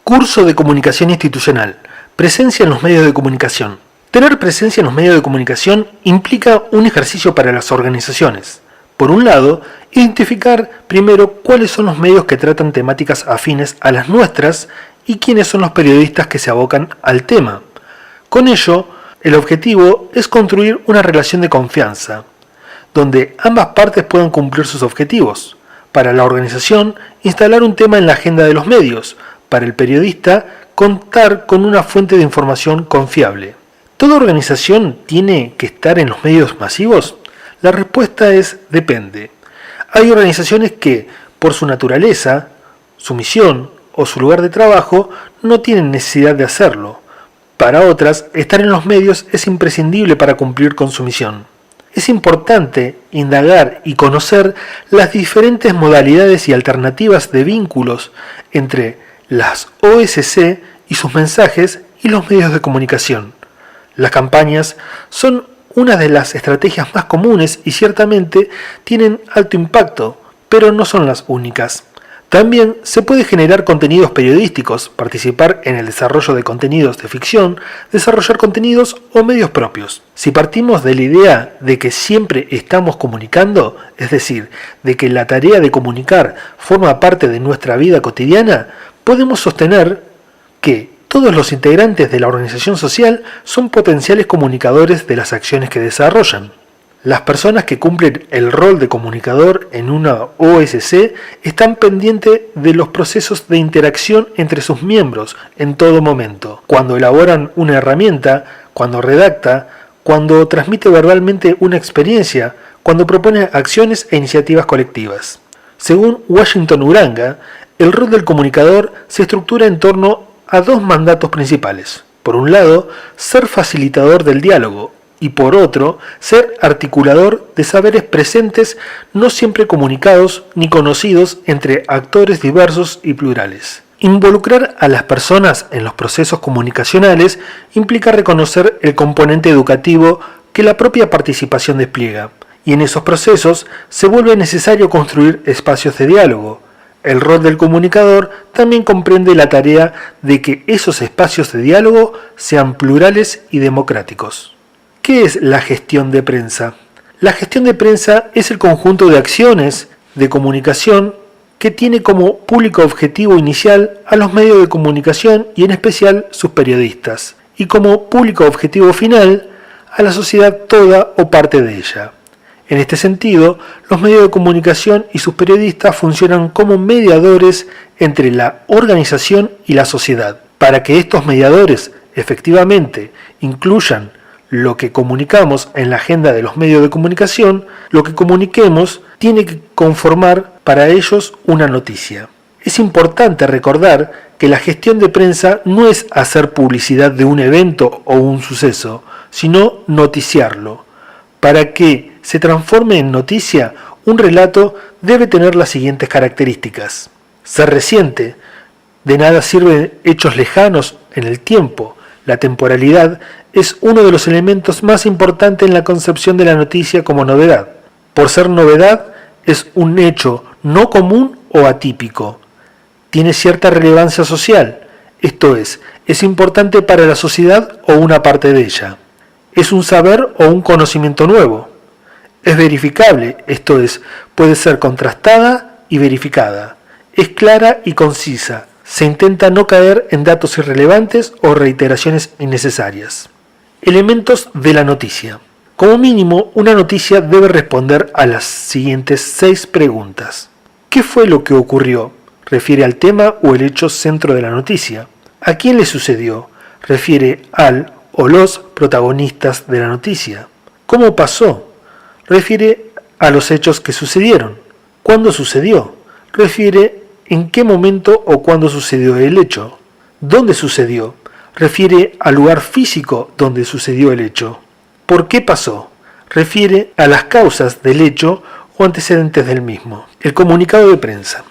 Curso de Comunicación Institucional. Presencia en los medios de comunicación. Tener presencia en los medios de comunicación implica un ejercicio para las organizaciones. Por un lado, identificar primero cuáles son los medios que tratan temáticas afines a las nuestras y quiénes son los periodistas que se abocan al tema. Con ello, el objetivo es construir una relación de confianza, donde ambas partes puedan cumplir sus objetivos. Para la organización, instalar un tema en la agenda de los medios. Para el periodista, contar con una fuente de información confiable. ¿Toda organización tiene que estar en los medios masivos? La respuesta es depende. Hay organizaciones que, por su naturaleza, su misión o su lugar de trabajo, no tienen necesidad de hacerlo. Para otras, estar en los medios es imprescindible para cumplir con su misión. Es importante indagar y conocer las diferentes modalidades y alternativas de vínculos entre las OSC y sus mensajes y los medios de comunicación. Las campañas son una de las estrategias más comunes y ciertamente tienen alto impacto, pero no son las únicas. También se puede generar contenidos periodísticos, participar en el desarrollo de contenidos de ficción, desarrollar contenidos o medios propios. Si partimos de la idea de que siempre estamos comunicando, es decir, de que la tarea de comunicar forma parte de nuestra vida cotidiana, podemos sostener que todos los integrantes de la organización social son potenciales comunicadores de las acciones que desarrollan. Las personas que cumplen el rol de comunicador en una OSC están pendientes de los procesos de interacción entre sus miembros en todo momento, cuando elaboran una herramienta, cuando redacta, cuando transmite verbalmente una experiencia, cuando propone acciones e iniciativas colectivas. Según Washington Uranga, el rol del comunicador se estructura en torno a dos mandatos principales. Por un lado, ser facilitador del diálogo y por otro, ser articulador de saberes presentes no siempre comunicados ni conocidos entre actores diversos y plurales. Involucrar a las personas en los procesos comunicacionales implica reconocer el componente educativo que la propia participación despliega, y en esos procesos se vuelve necesario construir espacios de diálogo. El rol del comunicador también comprende la tarea de que esos espacios de diálogo sean plurales y democráticos. ¿Qué es la gestión de prensa? La gestión de prensa es el conjunto de acciones de comunicación que tiene como público objetivo inicial a los medios de comunicación y en especial sus periodistas, y como público objetivo final a la sociedad toda o parte de ella. En este sentido, los medios de comunicación y sus periodistas funcionan como mediadores entre la organización y la sociedad. Para que estos mediadores efectivamente incluyan lo que comunicamos en la agenda de los medios de comunicación, lo que comuniquemos tiene que conformar para ellos una noticia. Es importante recordar que la gestión de prensa no es hacer publicidad de un evento o un suceso, sino noticiarlo. Para que se transforme en noticia, un relato debe tener las siguientes características. Ser reciente. De nada sirven hechos lejanos en el tiempo. La temporalidad es uno de los elementos más importantes en la concepción de la noticia como novedad. Por ser novedad, es un hecho no común o atípico. Tiene cierta relevancia social, esto es importante para la sociedad o una parte de ella. Es un saber o un conocimiento nuevo. Es verificable, esto es, puede ser contrastada y verificada. Es clara y concisa. Se intenta no caer en datos irrelevantes o reiteraciones innecesarias. Elementos de la noticia. Como mínimo, una noticia debe responder a las siguientes 6 preguntas. ¿Qué fue lo que ocurrió? Refiere al tema o el hecho centro de la noticia. ¿A quién le sucedió? Refiere al o los protagonistas de la noticia. ¿Cómo pasó? Refiere a los hechos que sucedieron. ¿Cuándo sucedió? Refiere en qué momento o cuándo sucedió el hecho. ¿Dónde sucedió? Refiere al lugar físico donde sucedió el hecho. ¿Por qué pasó? Refiere a las causas del hecho o antecedentes del mismo. El comunicado de prensa.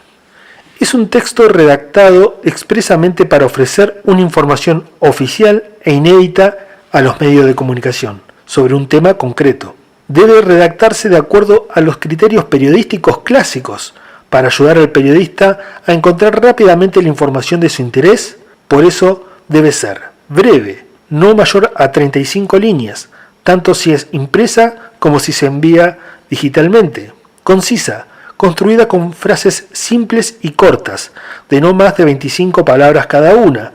Es un texto redactado expresamente para ofrecer una información oficial e inédita a los medios de comunicación sobre un tema concreto. Debe redactarse de acuerdo a los criterios periodísticos clásicos para ayudar al periodista a encontrar rápidamente la información de su interés, Por eso debe ser breve, no mayor a 35 líneas, tanto si es impresa como si se envía digitalmente. Concisa, construida con frases simples y cortas, de no más de 25 palabras cada una,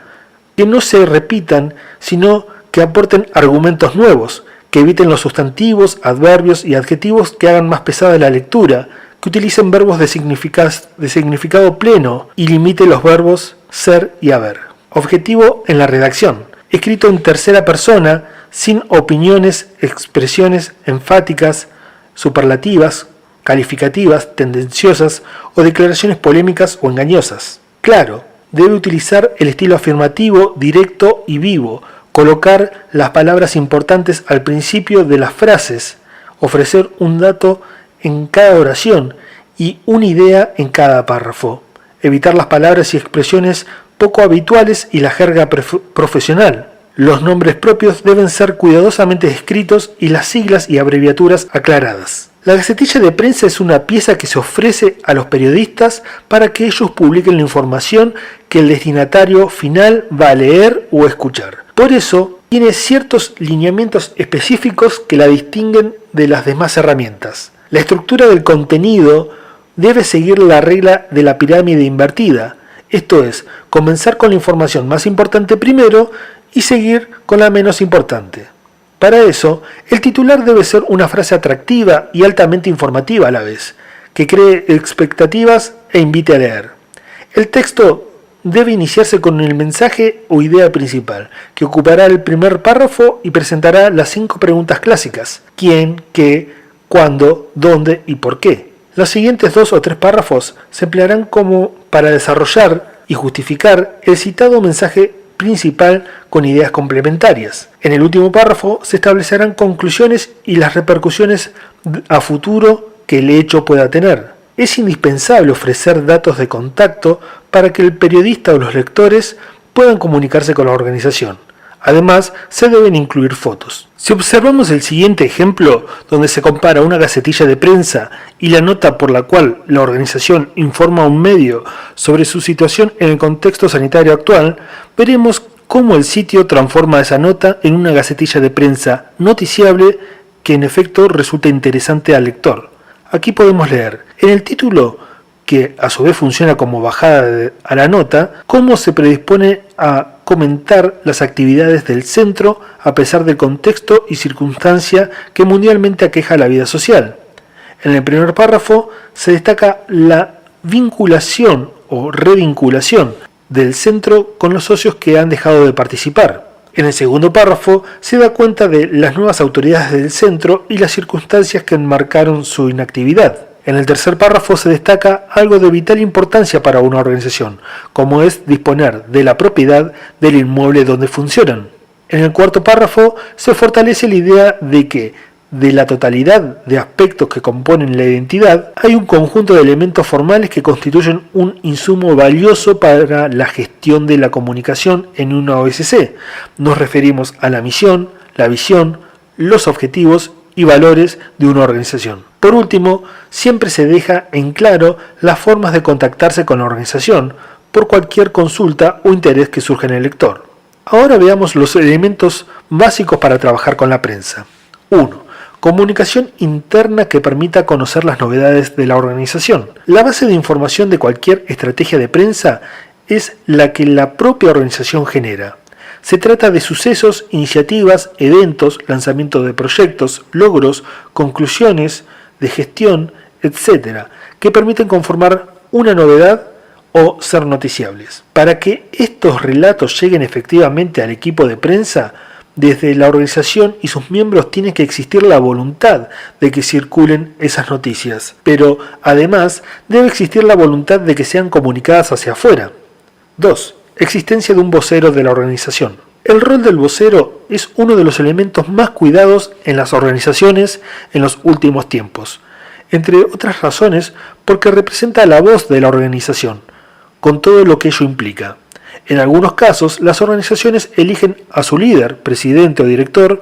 que no se repitan, sino que aporten argumentos nuevos, que eviten los sustantivos, adverbios y adjetivos que hagan más pesada la lectura, que utilicen verbos de significado pleno y limite los verbos ser y haber. Objetivo en la redacción. Escrito en tercera persona, sin opiniones, expresiones enfáticas, superlativas, calificativas, tendenciosas o declaraciones polémicas o engañosas. Claro, debe utilizar el estilo afirmativo, directo y vivo, colocar las palabras importantes al principio de las frases, ofrecer un dato en cada oración y una idea en cada párrafo, evitar las palabras y expresiones poco habituales y la jerga profesional. Los nombres propios deben ser cuidadosamente escritos y las siglas y abreviaturas aclaradas. La gacetilla de prensa es una pieza que se ofrece a los periodistas para que ellos publiquen la información que el destinatario final va a leer o escuchar. Por eso, tiene ciertos lineamientos específicos que la distinguen de las demás herramientas. La estructura del contenido debe seguir la regla de la pirámide invertida, esto es, comenzar con la información más importante primero y seguir con la menos importante. Para eso, el titular debe ser una frase atractiva y altamente informativa a la vez, que cree expectativas e invite a leer. El texto debe iniciarse con el mensaje o idea principal, que ocupará el primer párrafo y presentará las 5 preguntas clásicas: ¿quién?, ¿qué?, ¿cuándo?, ¿dónde? y ¿por qué? Los siguientes 2 o 3 párrafos se emplearán como para desarrollar y justificar el citado mensaje principal con ideas complementarias. En el último párrafo se establecerán conclusiones y las repercusiones a futuro que el hecho pueda tener. Es indispensable ofrecer datos de contacto para que el periodista o los lectores puedan comunicarse con la organización. Además, se deben incluir fotos. Si observamos el siguiente ejemplo, donde se compara una gacetilla de prensa y la nota por la cual la organización informa a un medio sobre su situación en el contexto sanitario actual, veremos cómo el sitio transforma esa nota en una gacetilla de prensa noticiable que en efecto resulta interesante al lector. Aquí podemos leer, en el título, que a su vez funciona como bajada a la nota, cómo se predispone a comentar las actividades del centro a pesar del contexto y circunstancia que mundialmente aqueja la vida social. En el primer párrafo se destaca la vinculación o revinculación del centro con los socios que han dejado de participar. En el segundo párrafo se da cuenta de las nuevas autoridades del centro y las circunstancias que enmarcaron su inactividad. En el tercer párrafo se destaca algo de vital importancia para una organización, como es disponer de la propiedad del inmueble donde funcionan. En el cuarto párrafo se fortalece la idea de que, de la totalidad de aspectos que componen la identidad, hay un conjunto de elementos formales que constituyen un insumo valioso para la gestión de la comunicación en una OSC. Nos referimos a la misión, la visión, los objetivos y valores de una organización. Por último, siempre se deja en claro las formas de contactarse con la organización por cualquier consulta o interés que surja en el lector. Ahora veamos los elementos básicos para trabajar con la prensa. 1. Comunicación interna que permita conocer las novedades de la organización. La base de información de cualquier estrategia de prensa es la que la propia organización genera. Se trata de sucesos, iniciativas, eventos, lanzamiento de proyectos, logros, conclusiones de gestión, etc., que permiten conformar una novedad o ser noticiables. Para que estos relatos lleguen efectivamente al equipo de prensa, desde la organización y sus miembros tiene que existir la voluntad de que circulen esas noticias, pero además debe existir la voluntad de que sean comunicadas hacia afuera. 2. Existencia de un vocero de la organización. El rol del vocero es uno de los elementos más cuidados en las organizaciones en los últimos tiempos, entre otras razones porque representa la voz de la organización, con todo lo que ello implica. En algunos casos, las organizaciones eligen a su líder, presidente o director,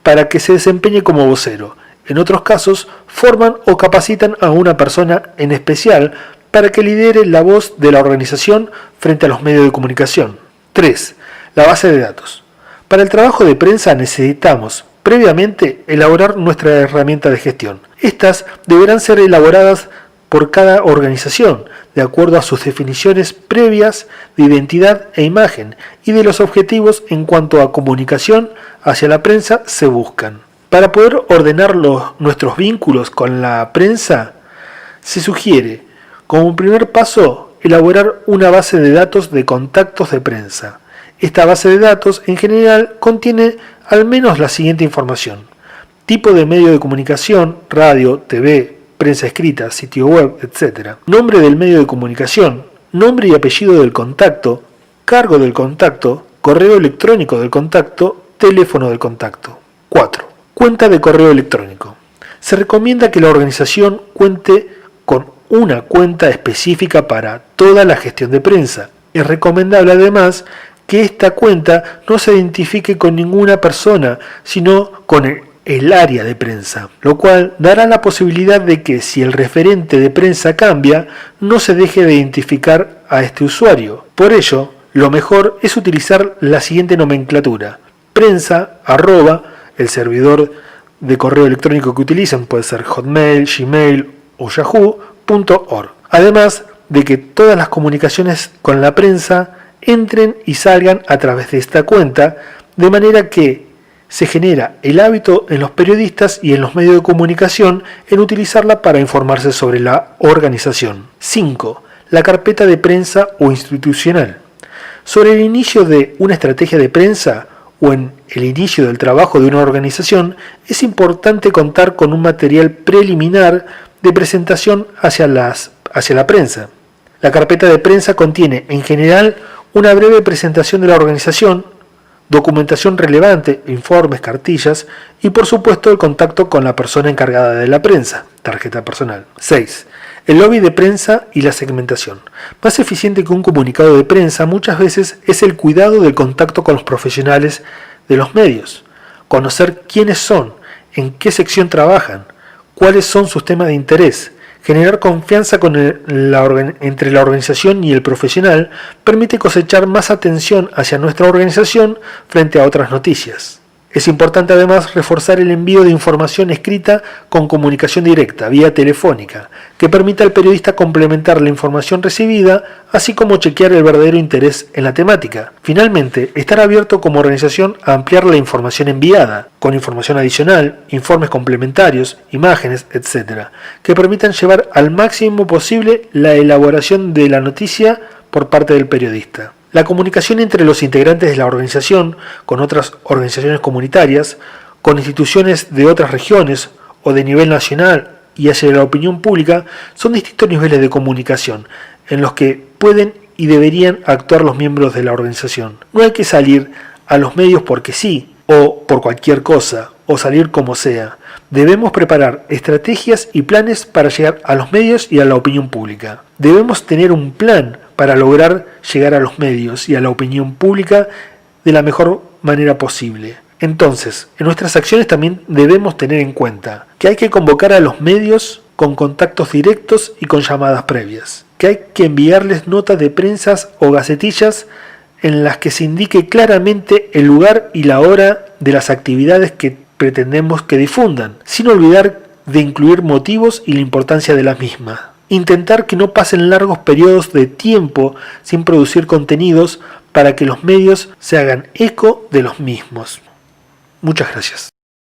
para que se desempeñe como vocero. En otros casos, forman o capacitan a una persona en especial para que lidere la voz de la organización frente a los medios de comunicación. 3. La base de datos. Para el trabajo de prensa necesitamos, previamente, elaborar nuestra herramienta de gestión. Estas deberán ser elaboradas por cada organización, de acuerdo a sus definiciones previas de identidad e imagen y de los objetivos en cuanto a comunicación hacia la prensa se buscan. Para poder ordenar nuestros vínculos con la prensa, se sugiere, como primer paso, elaborar una base de datos de contactos de prensa. Esta base de datos, en general, contiene al menos la siguiente información: tipo de medio de comunicación, radio, TV, prensa escrita, sitio web, etc. Nombre del medio de comunicación, nombre y apellido del contacto, cargo del contacto, correo electrónico del contacto, teléfono del contacto. 4. Cuenta de correo electrónico. Se recomienda que la organización cuente con una cuenta específica para toda la gestión de prensa. Es recomendable además que esta cuenta no se identifique con ninguna persona, sino con el área de prensa, lo cual dará la posibilidad de que si el referente de prensa cambia, no se deje de identificar a este usuario. Por ello, lo mejor es utilizar la siguiente nomenclatura: prensa, el servidor de correo electrónico que utilicen, puede ser Hotmail, Gmail o Yahoo.org. Además de que todas las comunicaciones con la prensa entren y salgan a través de esta cuenta, de manera que se genera el hábito en los periodistas y en los medios de comunicación en utilizarla para informarse sobre la organización. 5. La carpeta de prensa o institucional. Sobre el inicio de una estrategia de prensa o en el inicio del trabajo de una organización, es importante contar con un material preliminar de presentación hacia la prensa. La carpeta de prensa contiene, en general, una breve presentación de la organización, documentación relevante, informes, cartillas y por supuesto el contacto con la persona encargada de la prensa, tarjeta personal. 6. El lobby de prensa y la segmentación. Más eficiente que un comunicado de prensa muchas veces es el cuidado del contacto con los profesionales de los medios. Conocer quiénes son, en qué sección trabajan, cuáles son sus temas de interés. Generar confianza entre la organización y el profesional permite cosechar más atención hacia nuestra organización frente a otras noticias. Es importante además reforzar el envío de información escrita con comunicación directa, vía telefónica, que permita al periodista complementar la información recibida, así como chequear el verdadero interés en la temática. Finalmente, estar abierto como organización a ampliar la información enviada, con información adicional, informes complementarios, imágenes, etc., que permitan llevar al máximo posible la elaboración de la noticia por parte del periodista. La comunicación entre los integrantes de la organización, con otras organizaciones comunitarias, con instituciones de otras regiones o de nivel nacional y hacia la opinión pública son distintos niveles de comunicación en los que pueden y deberían actuar los miembros de la organización. No hay que salir a los medios porque sí, o por cualquier cosa, o salir como sea. Debemos preparar estrategias y planes para llegar a los medios y a la opinión pública. Debemos tener un plan para lograr llegar a los medios y a la opinión pública de la mejor manera posible. Entonces, en nuestras acciones también debemos tener en cuenta que hay que convocar a los medios con contactos directos y con llamadas previas, que hay que enviarles notas de prensa o gacetillas en las que se indique claramente el lugar y la hora de las actividades que pretendemos que difundan, sin olvidar de incluir motivos y la importancia de las mismas. Intentar que no pasen largos periodos de tiempo sin producir contenidos para que los medios se hagan eco de los mismos. Muchas gracias.